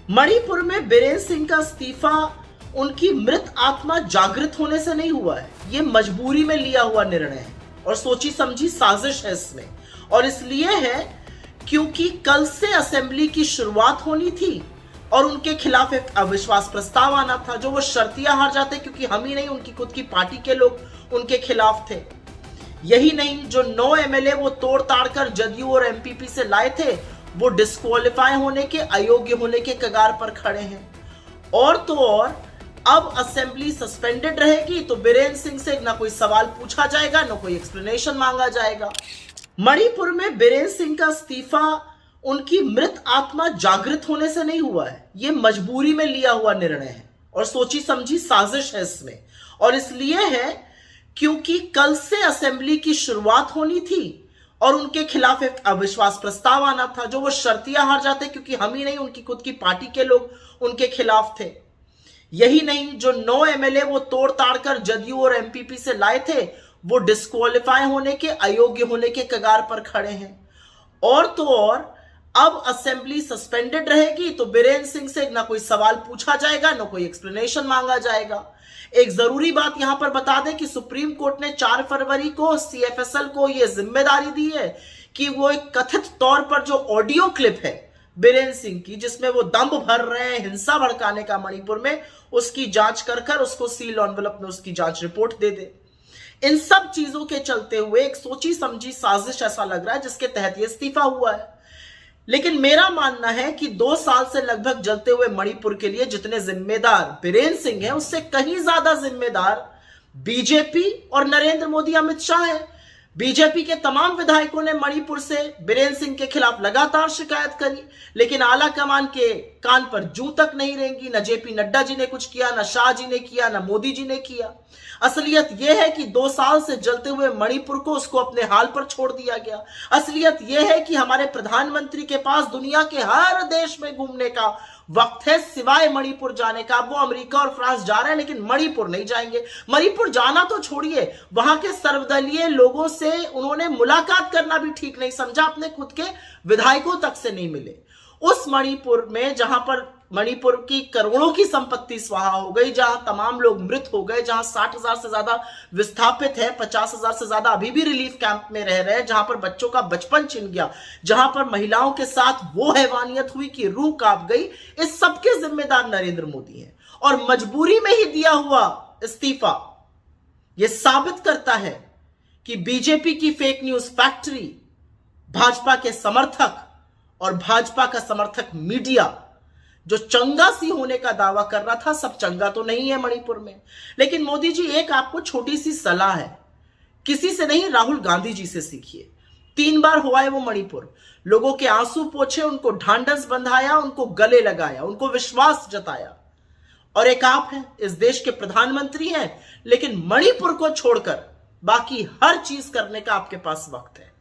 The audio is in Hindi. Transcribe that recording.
मणिपुर में बीरेन सिंह का इस्तीफा उनकी मृत आत्मा जागृत होने से नहीं हुआ है। ये मजबूरी में लिया हुआ निर्णय है और सोची समझी साजिश है इसमें। और इसलिए है क्योंकि कल से असेंबली की शुरुआत होनी थी और उनके खिलाफ एक अविश्वास प्रस्ताव आना था, जो वो शर्तिया हार जाते क्योंकि हम ही नहीं, उनकी खुद की पार्टी के लोग उनके खिलाफ थे। यही नहीं, जो 9 एमएलए वो तोड़ ताड़ कर जदयू और एमपीपी से लाए थे, वो डिस्क्वालीफाई होने के, अयोग्य होने के कगार पर खड़े हैं। और तो और अब असेंबली सस्पेंडेड रहेगी तो बीरेन सिंह से ना कोई सवाल पूछा जाएगा, ना कोई एक्सप्लेनेशन मांगा जाएगा। मणिपुर में बीरेन सिंह का इस्तीफा उनकी मृत आत्मा जागृत होने से नहीं हुआ है। ये मजबूरी में लिया हुआ निर्णय है और सोची समझी साजिश है इसमें। और इसलिए है क्योंकि कल से असेंबली की शुरुआत होनी थी और उनके खिलाफ एक अविश्वास प्रस्ताव आना था, जो वो शर्तिया हार जाते क्योंकि हम ही नहीं, उनकी खुद की पार्टी के लोग उनके खिलाफ थे। यही नहीं, जो 9 एमएलए वो तोड़ ताड़ कर जदयू और एमपीपी से लाए थे, वो डिस्क्वालीफाई होने के, अयोग्य होने के कगार पर खड़े हैं। और तो और अब असेंबली सस्पेंडेड रहेगी तो बीरेन सिंह से ना कोई सवाल पूछा जाएगा, ना कोई एक्सप्लेनेशन मांगा जाएगा। एक जरूरी बात यहां पर बता दें कि सुप्रीम कोर्ट ने 4 फरवरी को सीएफएसएल को यह जिम्मेदारी दी है कि वो एक कथित तौर पर जो ऑडियो क्लिप है बीरेन सिंह की, जिसमें वो दम भर रहे हैं हिंसा भड़काने का मणिपुर में, उसकी जांच कर उसको सील एनवेलप में उसकी जांच रिपोर्ट दे दे। इन सब चीजों के चलते हुए एक सोची समझी साजिश ऐसा लग रहा है जिसके तहत ये इस्तीफा हुआ है। लेकिन मेरा मानना है कि 2 साल से लगभग जलते हुए मणिपुर के लिए जितने जिम्मेदार बीरेन सिंह हैं, उससे कहीं ज्यादा जिम्मेदार बीजेपी और नरेंद्र मोदी, अमित शाह है। बीजेपी के तमाम विधायकों ने मणिपुर से बीरेन सिंह के खिलाफ लगातार शिकायत करी, लेकिन आला कमान के कान पर जूं तक नहीं रेंगी। न जेपी नड्डा जी ने कुछ किया, न शाह जी ने किया, न मोदी जी ने किया। असलियत यह है कि 2 साल से जलते हुए मणिपुर को उसको अपने हाल पर छोड़ दिया गया। असलियत यह है कि हमारे प्रधानमंत्री के पास दुनिया के हर देश में घूमने का वक्त है, सिवाय मणिपुर जाने का। वो अमेरिका और फ्रांस जा रहे हैं, लेकिन मणिपुर नहीं जाएंगे। मणिपुर जाना तो छोड़िए, वहां के सर्वदलीय लोगों से उन्होंने मुलाकात करना भी ठीक नहीं समझा, अपने खुद के विधायकों तक से नहीं मिले। उस मणिपुर में जहां पर मणिपुर की करोड़ों की संपत्ति स्वाहा हो गई, जहां तमाम लोग मृत हो गए, जहां 60,000 से ज्यादा विस्थापित है, 50,000 से ज्यादा अभी भी रिलीफ कैंप में रह रहे हैं, जहां पर बच्चों का बचपन छिन गया, जहां पर महिलाओं के साथ वो हैवानियत हुई कि रूह कांप गई, इस सबके जिम्मेदार नरेंद्र मोदी हैं। और मजबूरी में ही दिया हुआ इस्तीफा यह साबित करता है कि बीजेपी की फेक न्यूज फैक्ट्री, भाजपा के समर्थक और भाजपा का समर्थक मीडिया जो चंगा सी होने का दावा कर रहा था, सब चंगा तो नहीं है मणिपुर में। लेकिन मोदी जी, एक आपको छोटी सी सलाह है, किसी से नहीं, राहुल गांधी जी से सीखिए। 3 बार हुआ है वो मणिपुर, लोगों के आंसू पोंछे, उनको ढांढस बंधाया, उनको गले लगाया, उनको विश्वास जताया। और एक आप हैं, इस देश के प्रधानमंत्री हैं, लेकिन मणिपुर को छोड़कर बाकी हर चीज करने का आपके पास वक्त है।